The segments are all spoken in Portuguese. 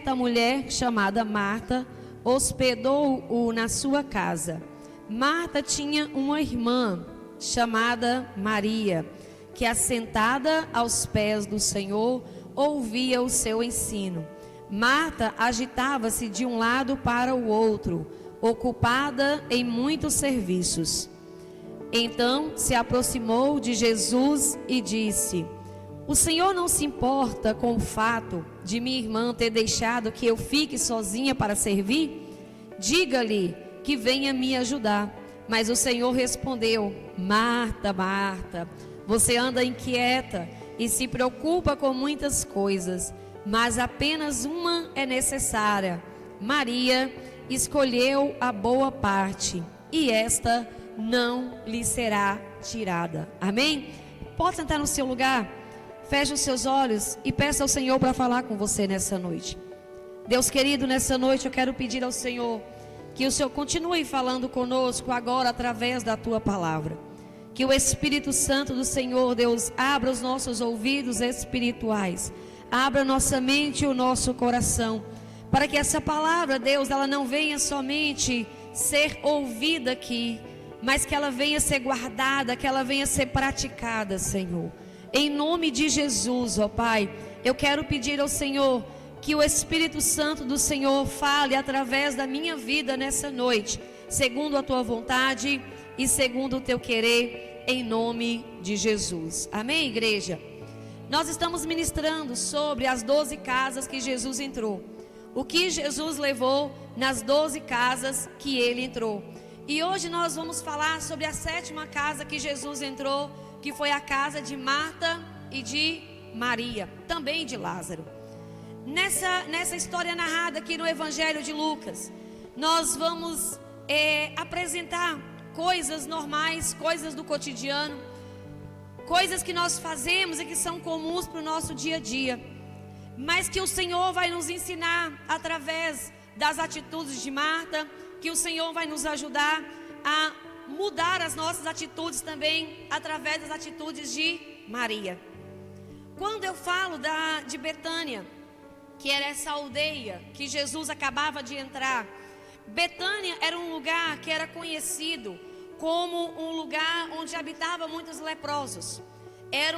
certa mulher chamada Marta hospedou-o na sua casa. Marta tinha uma irmã chamada Maria, que assentada aos pés do Senhor, ouvia o seu ensino. Marta agitava-se de um lado para o outro, ocupada em muitos serviços. Então se aproximou de Jesus e disse: o Senhor não se importa com o fato de minha irmã ter deixado que eu fique sozinha para servir? Diga-lhe que venha me ajudar. Mas o Senhor respondeu: Marta, Marta, você anda inquieta e se preocupa com muitas coisas, mas apenas uma é necessária. Maria escolheu a boa parte, e esta não lhe será tirada. Amém? Pode sentar no seu lugar, feche os seus olhos e peça ao Senhor para falar com você nessa noite. Deus querido, nessa noite eu quero pedir ao Senhor que o Senhor continue falando conosco agora através da tua palavra. Que o Espírito Santo do Senhor, Deus, abra os nossos ouvidos espirituais, abra nossa mente e o nosso coração, para que essa palavra, Deus, ela não venha somente ser ouvida aqui, mas que ela venha ser guardada, que ela venha ser praticada, Senhor. Em nome de Jesus, ó Pai, eu quero pedir ao Senhor que o Espírito Santo do Senhor fale através da minha vida nessa noite, segundo a tua vontade e segundo o teu querer, em nome de Jesus. Amém, igreja? Nós estamos ministrando sobre as 12 casas que Jesus entrou. O que Jesus levou nas 12 casas que ele entrou. E hoje nós vamos falar sobre a 7ª casa que Jesus entrou, que foi a casa de Marta e de Maria, também de Lázaro. Nessa história narrada aqui no Evangelho de Lucas, nós vamos apresentar coisas normais, coisas do cotidiano, coisas que nós fazemos e que são comuns para o nosso dia a dia, mas que o Senhor vai nos ensinar através das atitudes de Marta, que o Senhor vai nos ajudar a mudar as nossas atitudes também através das atitudes de Maria. Quando eu falo de Betânia, que era essa aldeia que Jesus acabava de entrar, Betânia era um lugar que era conhecido como um lugar onde habitavam muitos leprosos. Era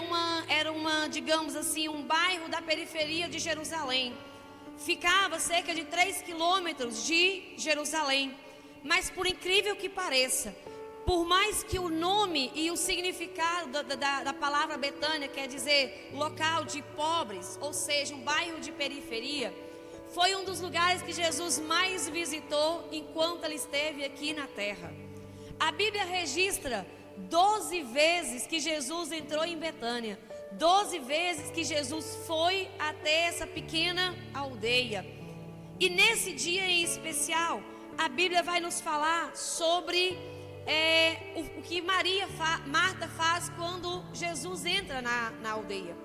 uma, digamos assim, um bairro da periferia de Jerusalém. Ficava cerca de 3 quilômetros de Jerusalém. Mas por incrível que pareça, por mais que o nome e o significado da palavra Betânia quer dizer local de pobres, ou seja, um bairro de periferia, foi um dos lugares que Jesus mais visitou enquanto ele esteve aqui na terra. A Bíblia registra 12 vezes que Jesus entrou em Betânia, 12 vezes que Jesus foi até essa pequena aldeia. E nesse dia em especial, a Bíblia vai nos falar sobre o que Marta faz quando Jesus entra na aldeia.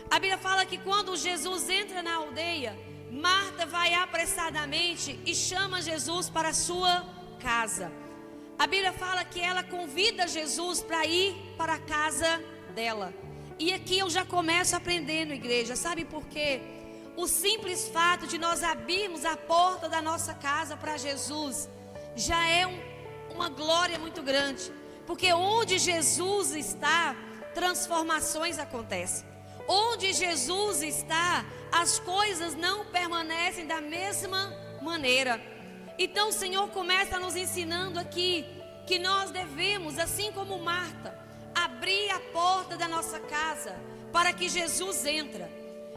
A Bíblia fala que quando Jesus entra na aldeia, Marta vai apressadamente e chama Jesus para a sua casa. A Bíblia fala que ela convida Jesus para ir para a casa dela. E aqui eu já começo aprendendo, igreja, sabe por quê? O simples fato de nós abrirmos a porta da nossa casa para Jesus já é uma glória muito grande, porque onde Jesus está, transformações acontecem. Onde Jesus está, as coisas não permanecem da mesma maneira. Então o Senhor começa nos ensinando aqui que nós devemos, assim como Marta, abrir a porta da nossa casa para que Jesus entre.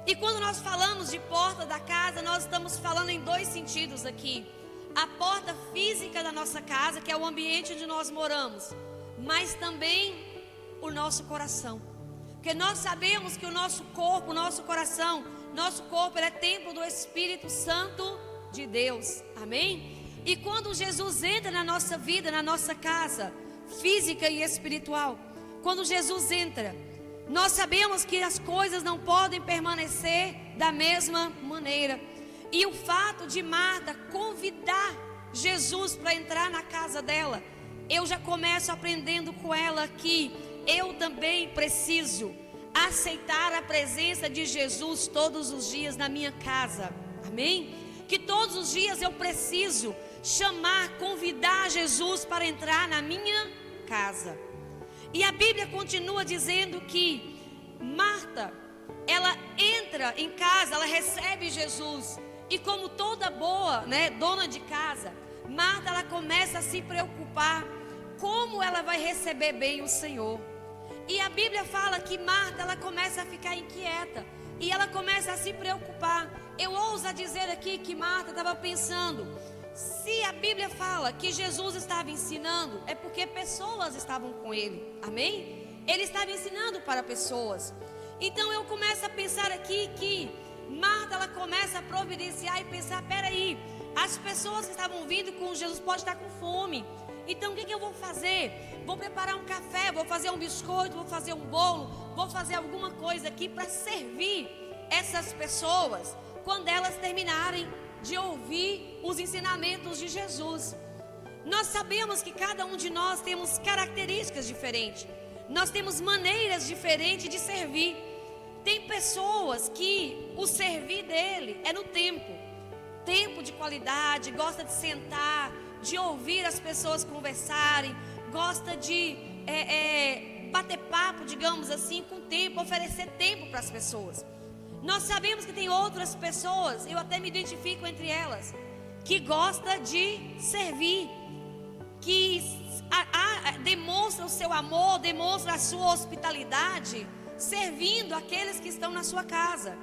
E quando nós falamos de porta da casa, nós estamos falando em 2 sentidos aqui. A porta física da nossa casa, que é o ambiente onde nós moramos, mas também o nosso coração. Porque nós sabemos que o nosso corpo, o nosso coração, nosso corpo ele é templo do Espírito Santo de Deus. Amém? E quando Jesus entra na nossa vida, na nossa casa, física e espiritual, quando Jesus entra, nós sabemos que as coisas não podem permanecer da mesma maneira. E o fato de Marta convidar Jesus para entrar na casa dela, eu já começo aprendendo com ela que eu também preciso aceitar a presença de Jesus todos os dias na minha casa. Amém? Que todos os dias eu preciso chamar, convidar Jesus para entrar na minha casa. E a Bíblia continua dizendo que Marta, ela entra em casa, ela recebe Jesus. E como toda boa, dona de casa, Marta, ela começa a se preocupar como ela vai receber bem o Senhor. E a Bíblia fala que Marta, ela começa a ficar inquieta e ela começa a se preocupar. Eu ouso dizer aqui que Marta estava pensando, se a Bíblia fala que Jesus estava ensinando, é porque pessoas estavam com ele, amém? Ele estava ensinando para pessoas. Então eu começo a pensar aqui que Marta, ela começa a providenciar e pensar, peraí, as pessoas que estavam vindo com Jesus podem estar com fome. Então o que eu vou fazer? Vou preparar um café, vou fazer um biscoito, vou fazer um bolo, vou fazer alguma coisa aqui para servir essas pessoas quando elas terminarem de ouvir os ensinamentos de Jesus. Nós sabemos que cada um de nós temos características diferentes. Nós temos maneiras diferentes de servir. Tem pessoas que o servir dele é no tempo de qualidade, gosta de sentar, de ouvir as pessoas conversarem, gosta de bater papo, digamos assim, com tempo, oferecer tempo para as pessoas. Nós sabemos que tem outras pessoas, eu até me identifico entre elas, que gosta de servir, que demonstra o seu amor, demonstra a sua hospitalidade, servindo aqueles que estão na sua casa.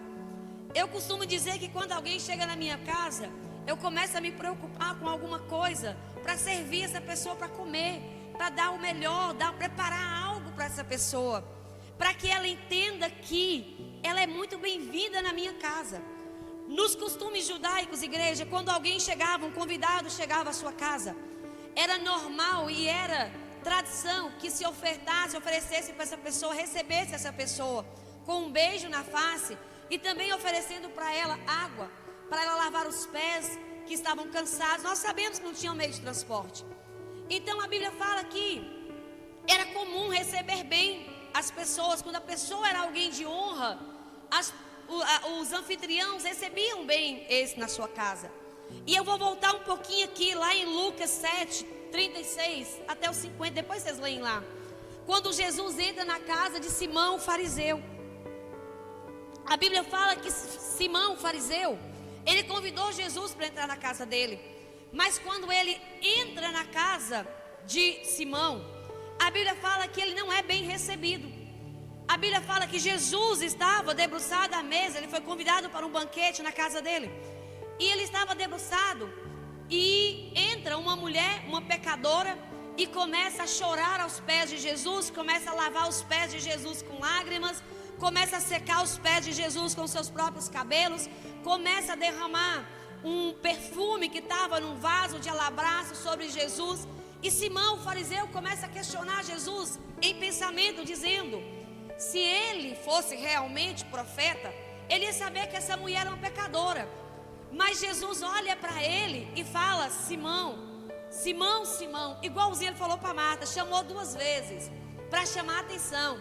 Eu costumo dizer que quando alguém chega na minha casa, eu começo a me preocupar com alguma coisa para servir essa pessoa para comer, para dar o melhor, preparar algo para essa pessoa, para que ela entenda que ela é muito bem-vinda na minha casa. Nos costumes judaicos, igreja, quando alguém chegava, um convidado chegava à sua casa, era normal e era tradição que se oferecesse para essa pessoa, recebesse essa pessoa com um beijo na face e também oferecendo para ela água, para ela lavar os pés que estavam cansados. Nós sabemos que não tinha meio de transporte. Então a Bíblia fala que era comum receber bem as pessoas. Quando a pessoa era alguém de honra, os anfitriãos recebiam bem esse na sua casa. E eu vou voltar um pouquinho aqui, lá em Lucas 7, 36 até o 50, depois vocês leem lá. Quando Jesus entra na casa de Simão, o fariseu. A Bíblia fala que Simão, o fariseu, ele convidou Jesus para entrar na casa dele. Mas quando ele entra na casa de Simão, a Bíblia fala que ele não é bem recebido. A Bíblia fala que Jesus estava debruçado à mesa, ele foi convidado para um banquete na casa dele. E ele estava debruçado e entra uma mulher, uma pecadora, e começa a chorar aos pés de Jesus, começa a lavar os pés de Jesus com lágrimas, começa a secar os pés de Jesus com seus próprios cabelos, começa a derramar um perfume que estava num vaso de alabastro sobre Jesus. E Simão, o fariseu, começa a questionar Jesus em pensamento, dizendo: se ele fosse realmente profeta, ele ia saber que essa mulher era uma pecadora. Mas Jesus olha para ele e fala: Simão, Simão, Simão, igualzinho ele falou para Marta, chamou 2 vezes para chamar a atenção.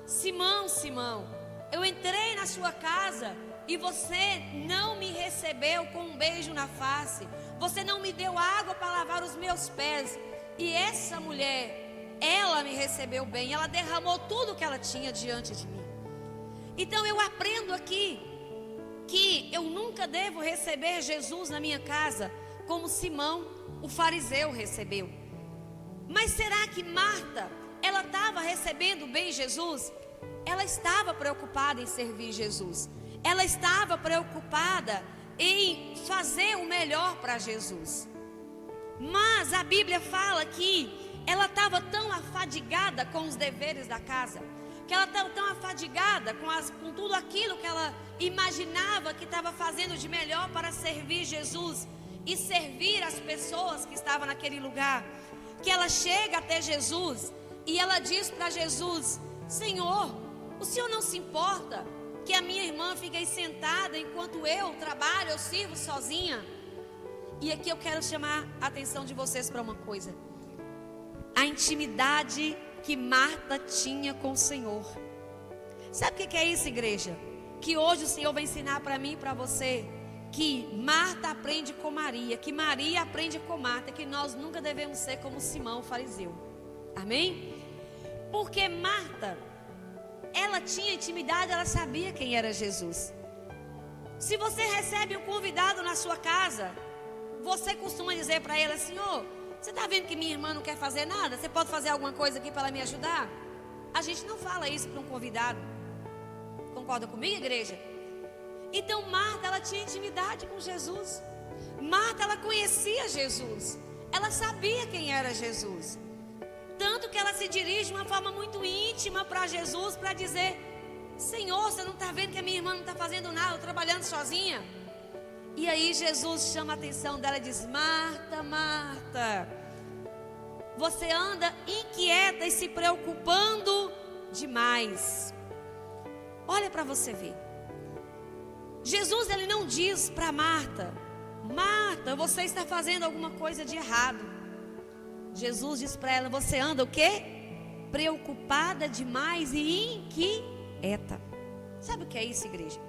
Simão, Simão, eu entrei na sua casa e você não me recebeu com um beijo na face, você não me deu água para lavar os meus pés. E essa mulher, ela me recebeu bem, ela derramou tudo que ela tinha diante de mim. Então eu aprendo aqui que eu nunca devo receber Jesus na minha casa como Simão, o fariseu, recebeu. Mas será que Marta, ela estava recebendo bem Jesus? Ela estava preocupada em servir Jesus. Ela estava preocupada em fazer o melhor para Jesus. Mas a Bíblia fala que ela estava tão afadigada com os deveres da casa, que ela estava tão afadigada com tudo aquilo que ela imaginava que estava fazendo de melhor para servir Jesus e servir as pessoas que estavam naquele lugar, que ela chega até Jesus e ela diz para Jesus: Senhor, o Senhor não se importa que a minha irmã fique aí sentada enquanto eu trabalho, eu sirvo sozinha? E aqui eu quero chamar a atenção de vocês para uma coisa: a intimidade que Marta tinha com o Senhor. Sabe o que é isso, igreja? Que hoje o Senhor vai ensinar para mim e para você, que Marta aprende com Maria, que Maria aprende com Marta, que nós nunca devemos ser como Simão, o fariseu. Amém? Porque Marta, ela tinha intimidade, ela sabia quem era Jesus. Se você recebe um convidado na sua casa, você costuma dizer para ela assim: ô, você está vendo que minha irmã não quer fazer nada? Você pode fazer alguma coisa aqui para ela me ajudar? A gente não fala isso para um convidado. Concorda comigo, igreja? Então Marta, ela tinha intimidade com Jesus. Marta, ela conhecia Jesus. Ela sabia quem era Jesus. Tanto que ela se dirige de uma forma muito íntima para Jesus, para dizer: Senhor, você não está vendo que a minha irmã não está fazendo nada, trabalhando sozinha? E aí Jesus chama a atenção dela e diz: Marta, Marta, você anda inquieta e se preocupando demais. Olha para você ver. Jesus, ele não diz para Marta: Marta, você está fazendo alguma coisa de errado. Jesus diz para ela: você anda o quê? Preocupada demais e inquieta. Sabe o que é isso, igreja?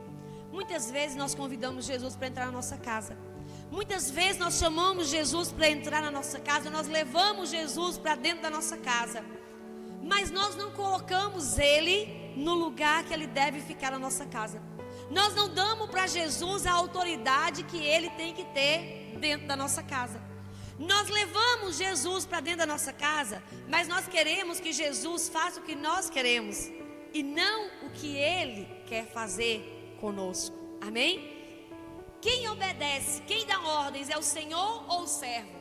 Muitas vezes nós convidamos Jesus para entrar na nossa casa. Muitas vezes nós chamamos Jesus para entrar na nossa casa. Nós levamos Jesus para dentro da nossa casa. Mas nós não colocamos Ele no lugar que Ele deve ficar na nossa casa. Nós não damos para Jesus a autoridade que Ele tem que ter dentro da nossa casa. Nós levamos Jesus para dentro da nossa casa, mas nós queremos que Jesus faça o que nós queremos e não o que Ele quer fazer conosco. Amém? Quem obedece, quem dá ordens é o Senhor ou o servo?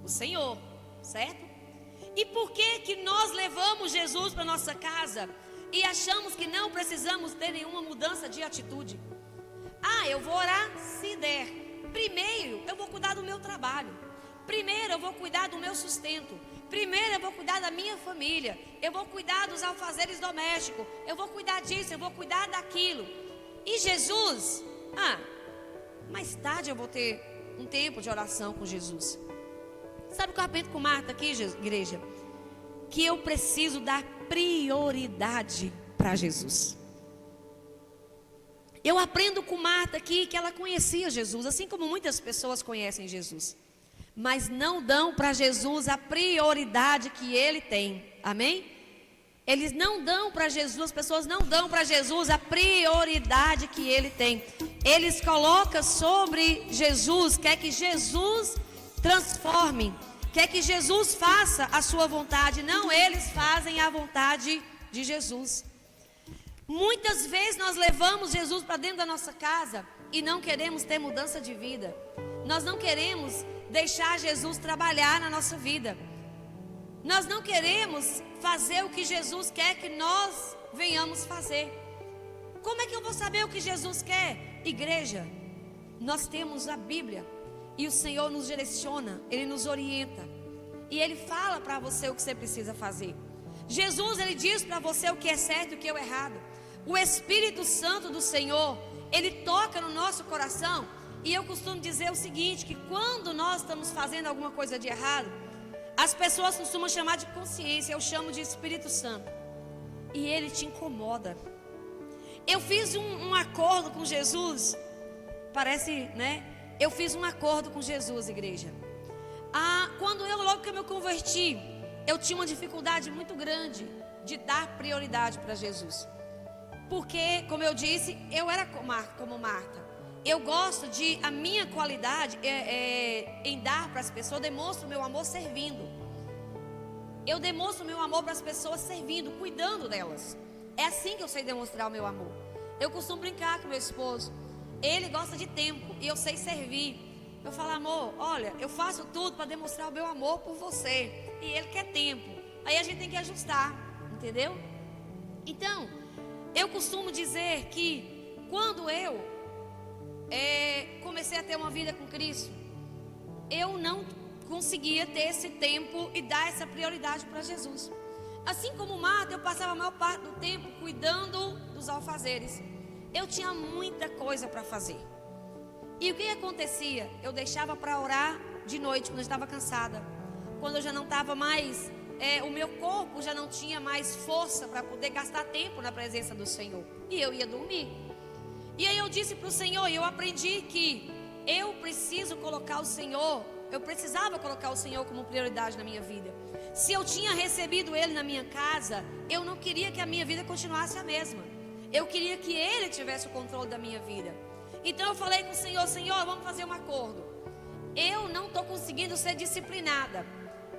O Senhor, certo? E por que nós levamos Jesus para nossa casa e achamos que não precisamos ter nenhuma mudança de atitude? Ah, eu vou orar se der. Primeiro eu vou cuidar do meu trabalho. Primeiro eu vou cuidar do meu sustento. Primeiro eu vou cuidar da minha família. Eu vou cuidar dos afazeres domésticos. Eu vou cuidar disso, eu vou cuidar daquilo. E Jesus, mais tarde eu vou ter um tempo de oração com Jesus. Sabe o que eu aprendo com Marta aqui, igreja? Que eu preciso dar prioridade para Jesus. Eu aprendo com Marta aqui que ela conhecia Jesus, assim como muitas pessoas conhecem Jesus, mas não dão para Jesus a prioridade que Ele tem. Amém? Eles não dão para Jesus, as pessoas não dão para Jesus a prioridade que Ele tem. Eles colocam sobre Jesus, quer que Jesus transforme, quer que Jesus faça a sua vontade. Não, eles fazem a vontade de Jesus. Muitas vezes nós levamos Jesus para dentro da nossa casa e não queremos ter mudança de vida. Nós não queremos deixar Jesus trabalhar na nossa vida. Nós não queremos fazer o que Jesus quer que nós venhamos fazer. Como é que eu vou saber o que Jesus quer? Igreja, nós temos a Bíblia e o Senhor nos direciona, Ele nos orienta e Ele fala para você o que você precisa fazer. Jesus, Ele diz para você o que é certo e o que é errado. O Espírito Santo do Senhor, Ele toca no nosso coração. E eu costumo dizer o seguinte, que quando nós estamos fazendo alguma coisa de errado, as pessoas costumam chamar de consciência, eu chamo de Espírito Santo. E Ele te incomoda. Eu fiz um acordo com Jesus, parece, né? Eu fiz um acordo com Jesus, igreja. Logo que eu me converti, eu tinha uma dificuldade muito grande de dar prioridade para Jesus. Porque, como eu disse, eu era como Marta. Eu gosto de, a minha qualidade em dar para as pessoas, eu demonstro meu amor servindo. Eu demonstro meu amor para as pessoas servindo, cuidando delas. É assim que eu sei demonstrar o meu amor. Eu costumo brincar com meu esposo. Ele gosta de tempo e eu sei servir. Eu falo: amor, olha, eu faço tudo para demonstrar o meu amor por você. E ele quer tempo. Aí a gente tem que ajustar, entendeu? Então, eu costumo dizer que quando eu comecei a ter uma vida com Cristo, eu não conseguia ter esse tempo e dar essa prioridade para Jesus. Assim como Marta, eu passava a maior parte do tempo cuidando dos alfazeres. Eu tinha muita coisa para fazer. E o que acontecia? Eu deixava para orar de noite, quando eu estava cansada. Quando eu já não estava mais, o meu corpo já não tinha mais força para poder gastar tempo na presença do Senhor. E eu ia dormir. E aí eu disse para o Senhor, e eu aprendi que eu preciso colocar o Senhor, eu precisava colocar o Senhor como prioridade na minha vida. Se eu tinha recebido Ele na minha casa, eu não queria que a minha vida continuasse a mesma. Eu queria que Ele tivesse o controle da minha vida. Então eu falei com o Senhor, Senhor, vamos fazer um acordo. Eu não estou conseguindo ser disciplinada.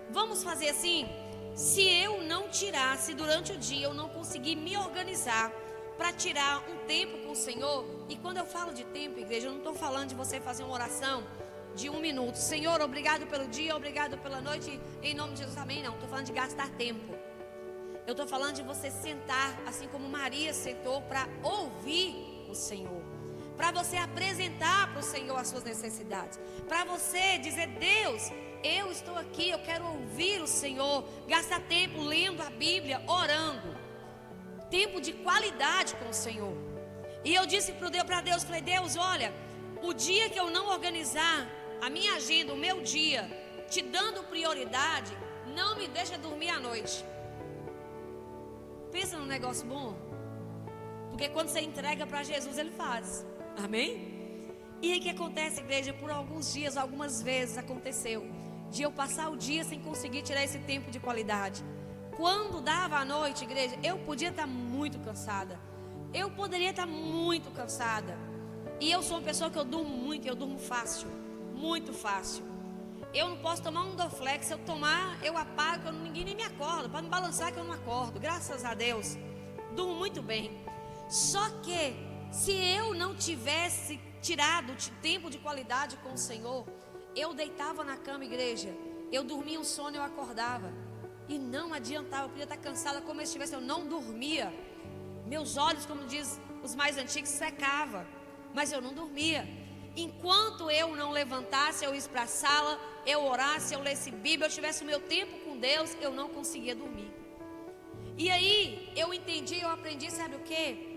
Vamos fazer assim? Se eu não tirasse durante o dia, eu não conseguir me organizar para tirar um tempo com o Senhor. E quando eu falo de tempo, igreja, eu não estou falando de você fazer uma oração de 1 minuto. Senhor, obrigado pelo dia, obrigado pela noite, em nome de Jesus, amém. Não, estou falando de gastar tempo. Eu estou falando de você sentar, assim como Maria sentou, para ouvir o Senhor. Para você apresentar para o Senhor as suas necessidades. Para você dizer, Deus, eu estou aqui, eu quero ouvir o Senhor. Gastar tempo lendo a Bíblia, orando. Tempo de qualidade com o Senhor. E eu disse para Deus, falei, Deus, olha, o dia que eu não organizar a minha agenda, o meu dia, te dando prioridade, não me deixa dormir à noite. Pensa num negócio bom. Porque quando você entrega para Jesus, Ele faz. Amém? E aí o que acontece, igreja? Por alguns dias, algumas vezes aconteceu de eu passar o dia sem conseguir tirar esse tempo de qualidade. Quando dava a noite, igreja, eu podia estar muito cansada. Eu poderia estar muito cansada. E eu sou uma pessoa que eu durmo muito, eu durmo fácil. Muito fácil. Eu não posso tomar um Dorflex. Se eu tomar, eu apago, ninguém nem me acorda. Para me balançar que eu não acordo. Graças a Deus. Durmo muito bem. Só que se eu não tivesse tirado tempo de qualidade com o Senhor, eu deitava na cama, igreja, eu dormia um sono, eu acordava, e não adiantava, eu podia estar cansada como eu estivesse, eu não dormia, meus olhos, como diz os mais antigos, secava, mas eu não dormia. Enquanto eu não levantasse, eu ia para a sala, eu orasse, eu lesse Bíblia, eu tivesse o meu tempo com Deus, eu não conseguia dormir. E aí eu entendi, eu aprendi, sabe o quê?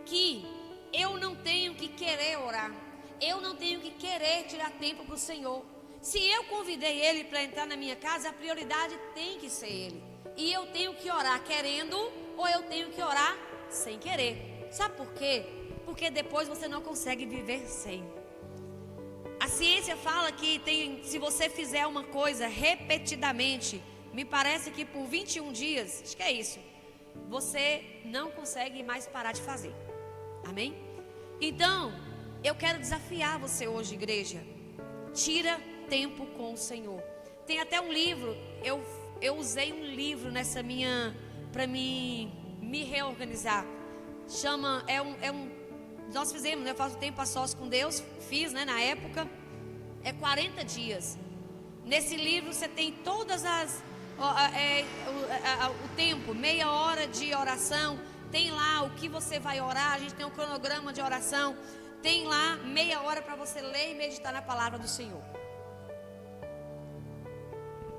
Que eu não tenho que querer orar, eu não tenho que querer tirar tempo para o Senhor. Se eu convidei Ele para entrar na minha casa, a prioridade tem que ser Ele. E eu tenho que orar querendo, ou eu tenho que orar sem querer. Sabe por quê? Porque depois você não consegue viver sem. A ciência fala que se você fizer uma coisa repetidamente, me parece que por 21 dias, acho que é isso, você não consegue mais parar de fazer. Amém? Então, eu quero desafiar você hoje, igreja. Tira tempo com o Senhor. Tem até um livro, eu usei um livro nessa minha, para me reorganizar. Chama, nós fizemos, eu faço tempo a sós com Deus, fiz, né, na época, 40 dias. Nesse livro você tem todas o tempo, meia hora de oração, tem lá o que você vai orar, a gente tem um cronograma de oração, tem lá meia hora para você ler e meditar na palavra do Senhor.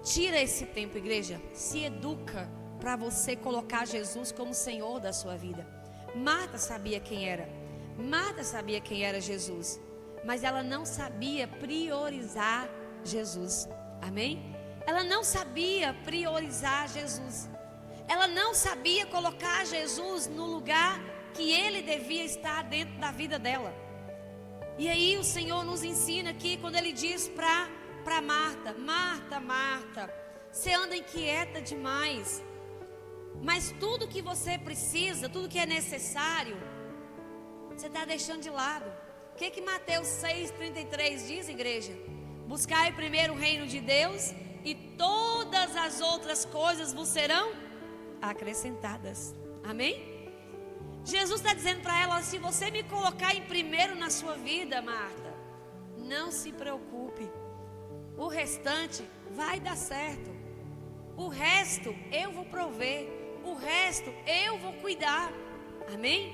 Tira esse tempo, igreja, se educa para você colocar Jesus como Senhor da sua vida. Marta sabia quem era, Marta sabia quem era Jesus, mas ela não sabia priorizar Jesus. Amém? Ela não sabia priorizar Jesus. Ela não sabia colocar Jesus no lugar que Ele devia estar dentro da vida dela. E aí o Senhor nos ensina aqui, quando Ele diz para Marta, Marta, Marta, você anda inquieta demais, mas tudo que você precisa, tudo que é necessário, você está deixando de lado. O que Mateus 6,33 diz, igreja? Buscai primeiro o reino de Deus e todas as outras coisas vos serão acrescentadas. Amém? Jesus está dizendo para ela, se você me colocar em primeiro na sua vida, Marta, não se preocupe, o restante vai dar certo, o resto eu vou prover, o resto eu vou cuidar. Amém?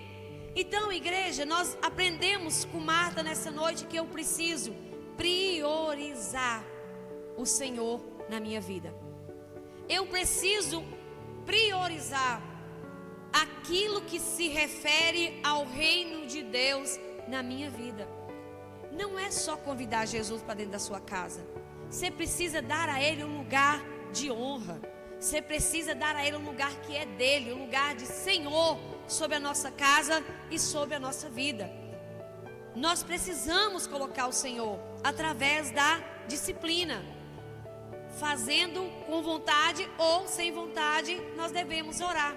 Então, igreja, nós aprendemos com Marta nessa noite que eu preciso priorizar o Senhor na minha vida. Eu preciso priorizar aquilo que se refere ao reino de Deus na minha vida. Não é só convidar Jesus para dentro da sua casa. Você precisa dar a Ele um lugar de honra. Você precisa dar a Ele um lugar que é dele, um lugar de Senhor sobre a nossa casa e sobre a nossa vida. Nós precisamos colocar o Senhor através da disciplina. Fazendo com vontade ou sem vontade, nós devemos orar.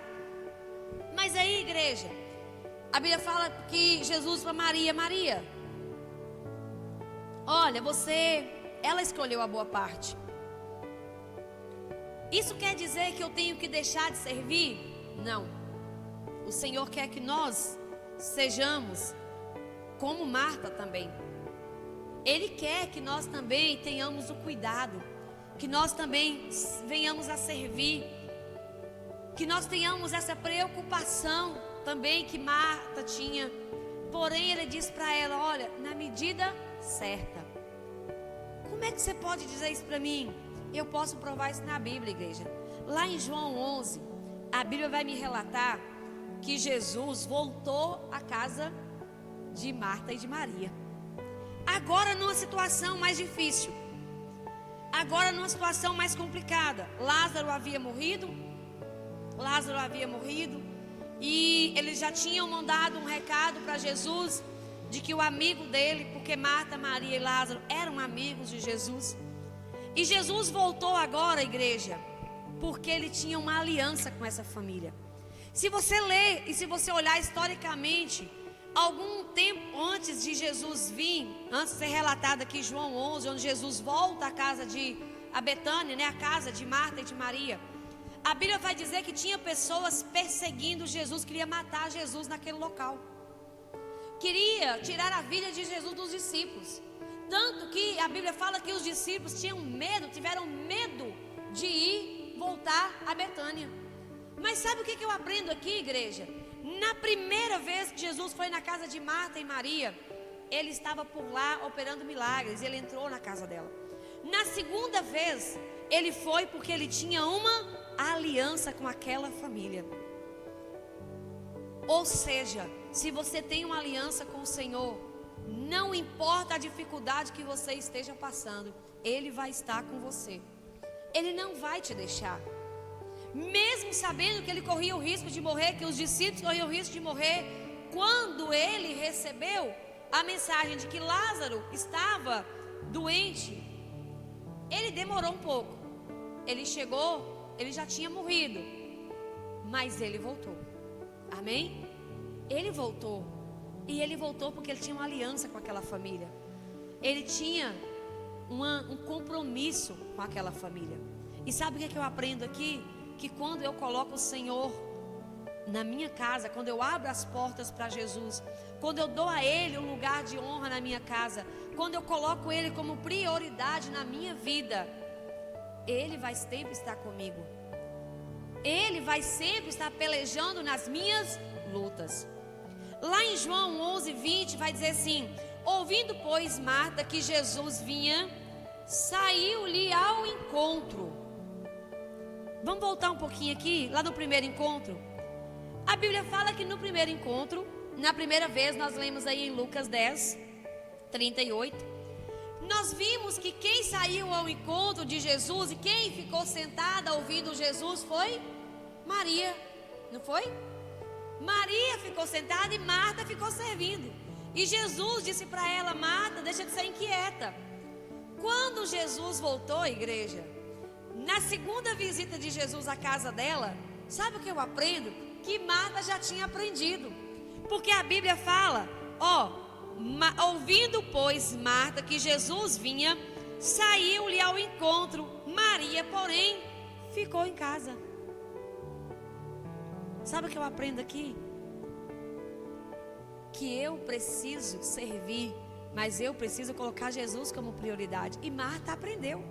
Mas aí, igreja, a Bíblia fala que Jesus para Maria: Maria, olha, ela escolheu a boa parte. Isso quer dizer que eu tenho que deixar de servir? Não. O Senhor quer que nós sejamos como Marta também. Ele quer que nós também tenhamos o cuidado, que nós também venhamos a servir, que nós tenhamos essa preocupação também que Marta tinha. Porém, ele diz para ela: olha, na medida certa. Como é que você pode dizer isso para mim? Eu posso provar isso na Bíblia, igreja. Lá em João 11, a Bíblia vai me relatar que Jesus voltou à casa de Marta e de Maria. Agora numa situação mais difícil. Agora numa situação mais complicada. Lázaro havia morrido. E eles já tinham mandado um recado para Jesus de que o amigo dele, porque Marta, Maria e Lázaro eram amigos de Jesus. E Jesus voltou agora, igreja, porque ele tinha uma aliança com essa família. Se você ler e se você olhar historicamente, algum tempo antes de Jesus vir, antes de ser relatado aqui João 11, onde Jesus volta à casa a Betânia, né, a casa de Marta e de Maria, a Bíblia vai dizer que tinha pessoas perseguindo Jesus, queria matar Jesus naquele local. Queria tirar a vida de Jesus dos discípulos. Tanto que a Bíblia fala que os discípulos tiveram medo de voltar a Betânia. Mas sabe o que eu aprendo aqui, igreja? Na primeira vez que Jesus foi na casa de Marta e Maria, ele estava por lá operando milagres, ele entrou na casa dela. Na segunda vez, ele foi porque ele tinha uma aliança com aquela família. Ou seja, se você tem uma aliança com o Senhor, não importa a dificuldade que você esteja passando, Ele vai estar com você. Ele não vai te deixar. Mesmo sabendo que ele corria o risco de morrer, que os discípulos corriam o risco de morrer, quando ele recebeu a mensagem de que Lázaro estava doente, ele demorou um pouco. Ele chegou, ele já tinha morrido, mas ele voltou. Amém? Ele voltou. E ele voltou porque ele tinha uma aliança com aquela família. Ele tinha um compromisso com aquela família. E sabe o que eu aprendo aqui? Que quando eu coloco o Senhor na minha casa, quando eu abro as portas para Jesus, quando eu dou a Ele um lugar de honra na minha casa, quando eu coloco Ele como prioridade na minha vida, Ele vai sempre estar comigo. Ele vai sempre estar pelejando nas minhas lutas. Lá em João 11, 20 vai dizer assim: ouvindo, pois, Marta que Jesus vinha, saiu-lhe ao encontro. Vamos voltar um pouquinho aqui, lá no primeiro encontro. A Bíblia fala que no primeiro encontro, na primeira vez, nós lemos aí em Lucas 10, 38, nós vimos que quem saiu ao encontro de Jesus e quem ficou sentada ouvindo Jesus foi Maria, não foi? Maria ficou sentada e Marta ficou servindo. E Jesus disse para ela: Marta, deixa de ser inquieta. Quando Jesus voltou, igreja, na segunda visita de Jesus à casa dela, sabe o que eu aprendo? Que Marta já tinha aprendido. Porque a Bíblia fala, ouvindo, pois, Marta que Jesus vinha, saiu-lhe ao encontro. Maria, porém, ficou em casa. Sabe o que eu aprendo aqui? Que eu preciso servir, mas eu preciso colocar Jesus como prioridade. E Marta aprendeu.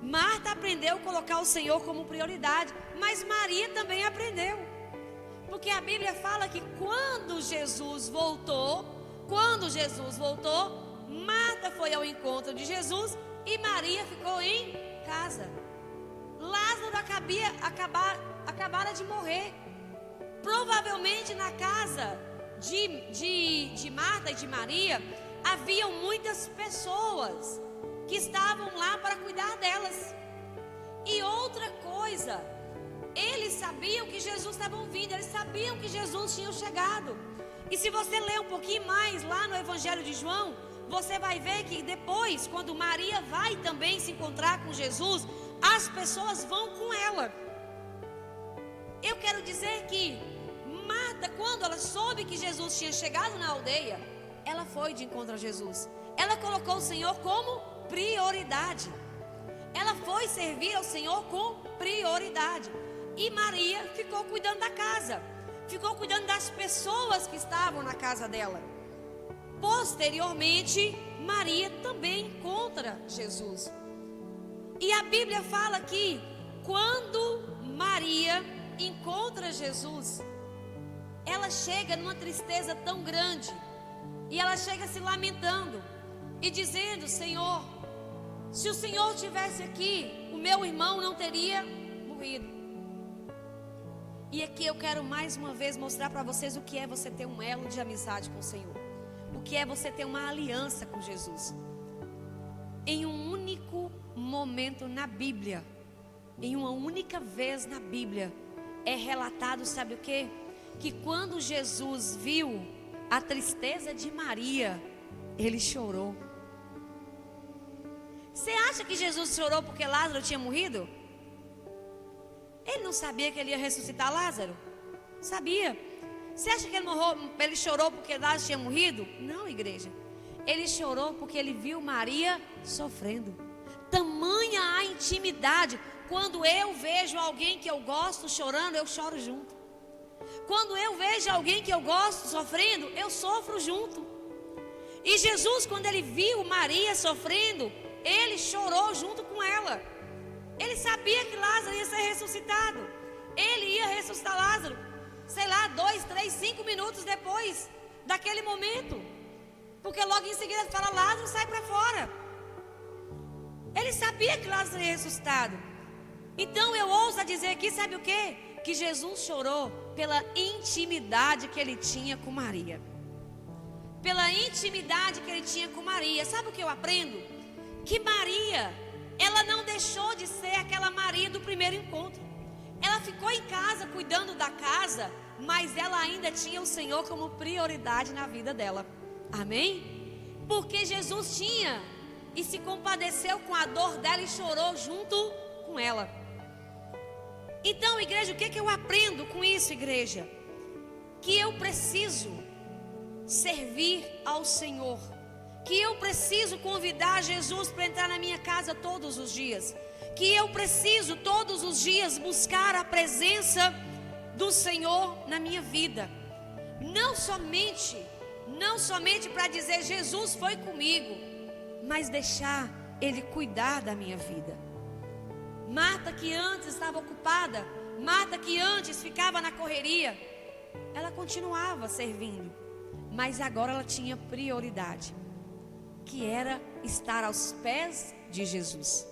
Marta aprendeu a colocar o Senhor como prioridade, mas Maria também aprendeu. Porque a Bíblia fala que quando Jesus voltou, Marta foi ao encontro de Jesus e Maria ficou em casa. Lázaro acabara de morrer. Provavelmente na casa de Marta e de Maria haviam muitas pessoas que estavam lá para cuidar delas. E outra coisa, eles sabiam que Jesus estava vindo, eles sabiam que Jesus tinha chegado. E se você ler um pouquinho mais lá no Evangelho de João, você vai ver que depois, quando Maria vai também se encontrar com Jesus, as pessoas vão com ela. Eu quero dizer que Marta, quando ela soube que Jesus tinha chegado na aldeia, ela foi de encontro a Jesus. Ela colocou o Senhor como prioridade. Ela foi servir ao Senhor com prioridade. E Maria ficou cuidando da casa, ficou cuidando das pessoas que estavam na casa dela. Posteriormente, Maria também encontra Jesus. E a Bíblia fala que quando Maria encontra Jesus, ela chega numa tristeza tão grande, e ela chega se lamentando e dizendo: Senhor, se o Senhor estivesse aqui, o meu irmão não teria morrido. E aqui eu quero mais uma vez mostrar para vocês o que é você ter um elo de amizade com o Senhor, o que é você ter uma aliança com Jesus. Em um único momento na Bíblia, em uma única vez na Bíblia, é relatado, sabe o quê? Que quando Jesus viu a tristeza de Maria, ele chorou. Você acha que Jesus chorou porque Lázaro tinha morrido? Ele não sabia que ele ia ressuscitar Lázaro? Sabia. Você acha que ele chorou porque Lázaro tinha morrido? Não, igreja. Ele chorou porque ele viu Maria sofrendo. Tamanha a intimidade. Quando eu vejo alguém que eu gosto chorando, eu choro junto. Quando eu vejo alguém que eu gosto sofrendo, eu sofro junto. E Jesus, quando ele viu Maria sofrendo, ele chorou junto com ela. Ele sabia que Lázaro ia ser ressuscitado. Ele ia ressuscitar Lázaro, sei lá, 2, 3, 5 minutos depois daquele momento. Porque logo em seguida fala: Lázaro, sai para fora. Ele sabia que Lázaro seria ressuscitado. Então eu ouso dizer aqui, sabe o quê? Que Jesus chorou pela intimidade que ele tinha com Maria. Pela intimidade que ele tinha com Maria. Sabe o que eu aprendo? Que Maria, ela não deixou de ser aquela Maria do primeiro encontro. Ela ficou em casa cuidando da casa, mas ela ainda tinha o Senhor como prioridade na vida dela. Amém? Porque Jesus tinha e se compadeceu com a dor dela e chorou junto com ela. Então, igreja, o que eu aprendo com isso, igreja? Que eu preciso servir ao Senhor. Que eu preciso convidar Jesus para entrar na minha casa todos os dias. Que eu preciso todos os dias buscar a presença do Senhor na minha vida. Não somente para dizer Jesus foi comigo, mas deixar Ele cuidar da minha vida. Marta, que antes estava ocupada, Marta, que antes ficava na correria, ela continuava servindo, mas agora ela tinha prioridade, que era estar aos pés de Jesus.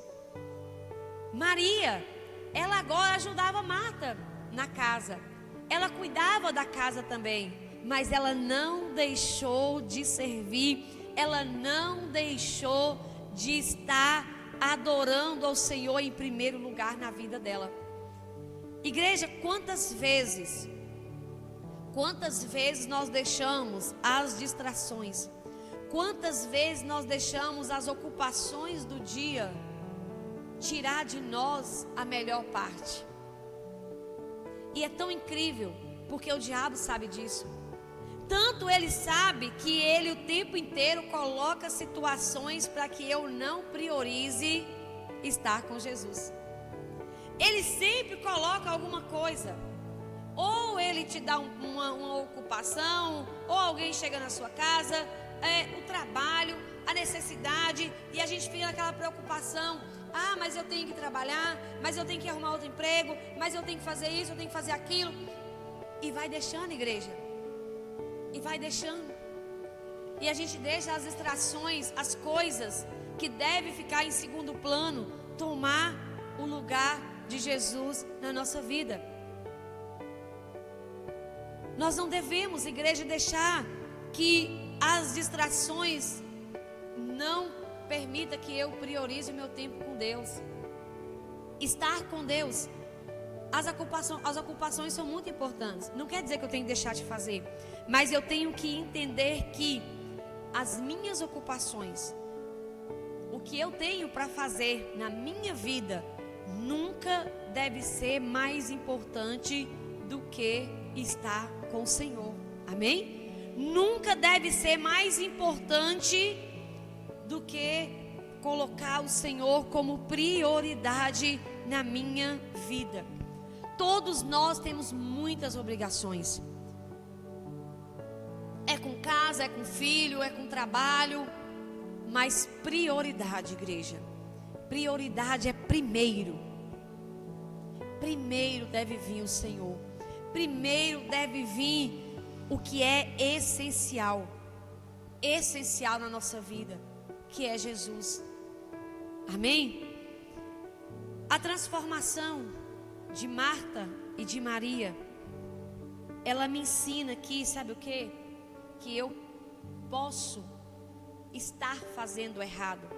Maria, ela agora ajudava Marta na casa, ela cuidava da casa também, mas ela não deixou de servir, ela não deixou de estar adorando ao Senhor em primeiro lugar na vida dela. Igreja, quantas vezes nós deixamos as distrações, quantas vezes nós deixamos as ocupações do dia tirar de nós a melhor parte. E é tão incrível, porque o diabo sabe disso. Tanto ele sabe que ele o tempo inteiro coloca situações para que eu não priorize estar com Jesus. Ele sempre coloca alguma coisa. Ou ele te dá uma ocupação, ou alguém chega na sua casa, o trabalho, a necessidade, e a gente fica naquela preocupação. Ah, mas eu tenho que trabalhar, mas eu tenho que arrumar outro emprego, mas eu tenho que fazer isso, eu tenho que fazer aquilo. E vai deixando, igreja. E vai deixando. E a gente deixa as distrações, as coisas que devem ficar em segundo plano, tomar o lugar de Jesus na nossa vida. Nós não devemos, igreja, deixar que as distrações não permita que eu priorize o meu tempo com Deus. Estar com Deus. As ocupações são muito importantes. Não quer dizer que eu tenho que deixar de fazer, Mas eu tenho que entender que as minhas ocupações, o que eu tenho para fazer na minha vida, nunca deve ser mais importante do que estar com o Senhor. Amém? Nunca deve ser mais importante do que colocar o Senhor como prioridade na minha vida. Todos nós temos muitas obrigações. É com casa, é com filho, é com trabalho. Mas prioridade, igreja. Prioridade é primeiro. Primeiro deve vir o Senhor. Primeiro deve vir o que é essencial. Essencial na nossa vida, que é Jesus. Amém? A transformação de Marta e de Maria, ela me ensina aqui, sabe o quê? Que eu posso estar fazendo errado,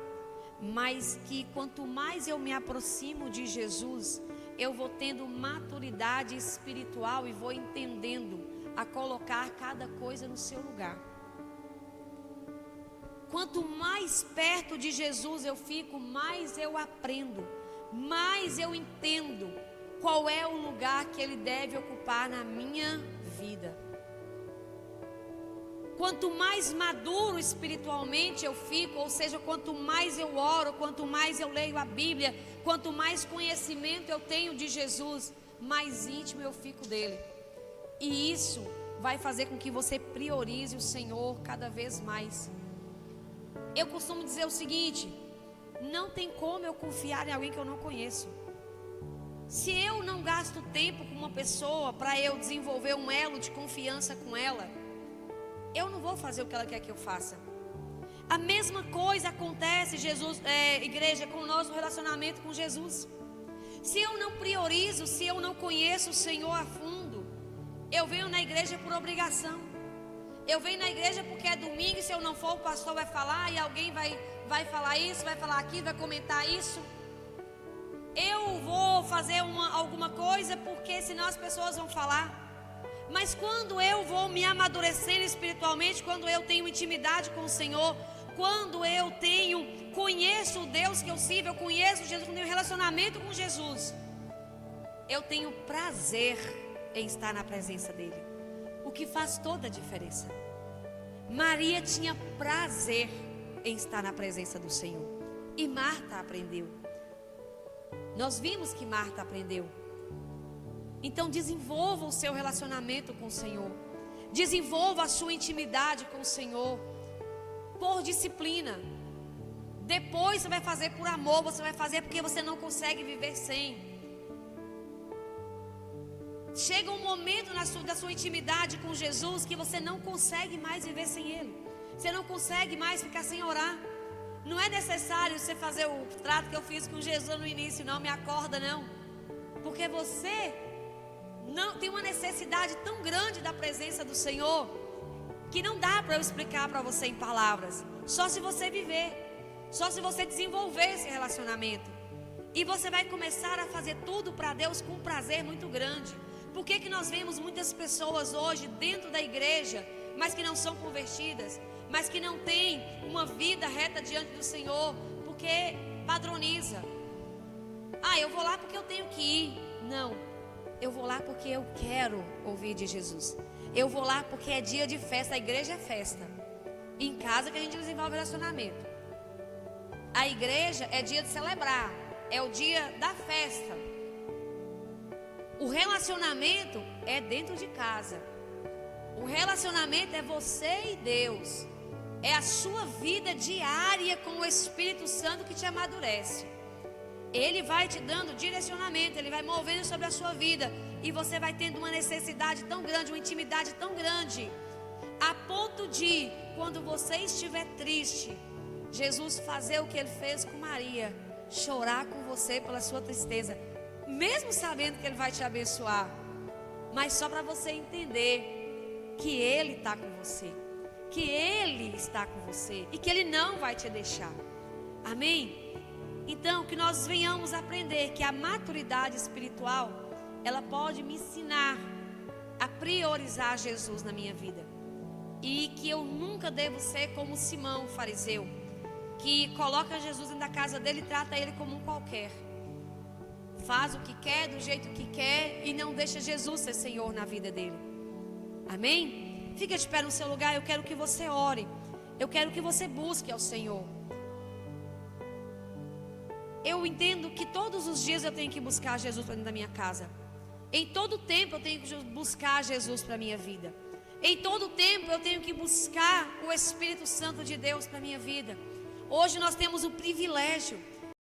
mas que quanto mais eu me aproximo de Jesus, eu vou tendo maturidade espiritual e vou entendendo a colocar cada coisa no seu lugar. Quanto mais perto de Jesus eu fico, mais eu aprendo, mais eu entendo qual é o lugar que Ele deve ocupar na minha vida. Quanto mais maduro espiritualmente eu fico, ou seja, quanto mais eu oro, quanto mais eu leio a Bíblia, quanto mais conhecimento eu tenho de Jesus, mais íntimo eu fico dele. E isso vai fazer com que você priorize o Senhor cada vez mais. Eu costumo dizer o seguinte: não tem como eu confiar em alguém que eu não conheço. Se eu não gasto tempo com uma pessoa para eu desenvolver um elo de confiança com ela, eu não vou fazer o que ela quer que eu faça. A mesma coisa acontece, igreja, com o nosso relacionamento com Jesus. Se eu não priorizo, se eu não conheço o Senhor a fundo, eu venho na igreja por obrigação. Eu venho na igreja porque é domingo, e se eu não for, o pastor vai falar, e alguém vai falar isso, vai falar aquilo, vai comentar isso. Eu vou fazer alguma coisa porque senão as pessoas vão falar. Mas quando eu vou me amadurecendo espiritualmente, quando eu tenho intimidade com o Senhor, quando eu conheço o Deus que eu sirvo, eu conheço Jesus, eu tenho relacionamento com Jesus, eu tenho prazer em estar na presença dEle, o que faz toda a diferença. Maria tinha prazer em estar na presença do Senhor, e Marta aprendeu. Nós vimos que Marta aprendeu. Então desenvolva o seu relacionamento com o Senhor, desenvolva a sua intimidade com o Senhor, por disciplina. Depois você vai fazer por amor, você vai fazer porque você não consegue viver sem. Chega um momento da sua intimidade com Jesus que você não consegue mais viver sem Ele. Você não consegue mais ficar sem orar. Não é necessário você fazer o trato que eu fiz com Jesus no início, não, me acorda não. Porque você não tem uma necessidade tão grande da presença do Senhor que não dá para eu explicar para você em palavras. Só se você viver, só se você desenvolver esse relacionamento. E você vai começar a fazer tudo para Deus com um prazer muito grande. Por que nós vemos muitas pessoas hoje dentro da igreja, mas que não são convertidas, mas que não têm uma vida reta diante do Senhor? Porque padroniza. Eu vou lá porque eu tenho que ir. Não, eu vou lá porque eu quero ouvir de Jesus. Eu vou lá porque é dia de festa. A igreja é festa. Em casa que a gente desenvolve relacionamento. A igreja é dia de celebrar, é o dia da festa. O relacionamento é dentro de casa. O relacionamento é você e Deus. É a sua vida diária com o Espírito Santo que te amadurece. Ele vai te dando direcionamento, Ele vai movendo sobre a sua vida. E você vai tendo uma necessidade tão grande, uma intimidade tão grande, a ponto de, quando você estiver triste, Jesus fazer o que Ele fez com Maria, chorar com você pela sua tristeza, mesmo sabendo que Ele vai te abençoar, mas só para você entender que Ele está com você, que Ele está com você e que Ele não vai te deixar. Amém? Então, que nós venhamos aprender que a maturidade espiritual, ela pode me ensinar a priorizar Jesus na minha vida. e que eu nunca devo ser como Simão, o fariseu, que coloca Jesus dentro da casa dele e trata ele como um qualquer. Faz o que quer, do jeito que quer, e não deixa Jesus ser Senhor na vida dele. Amém? Fica de pé no seu lugar. Eu quero que você ore. Eu quero que você busque ao Senhor. Eu entendo que todos os dias eu tenho que buscar Jesus para dentro da minha casa. Em todo tempo eu tenho que buscar Jesus para a minha vida. Em todo tempo eu tenho que buscar o Espírito Santo de Deus para a minha vida. Hoje nós temos o privilégio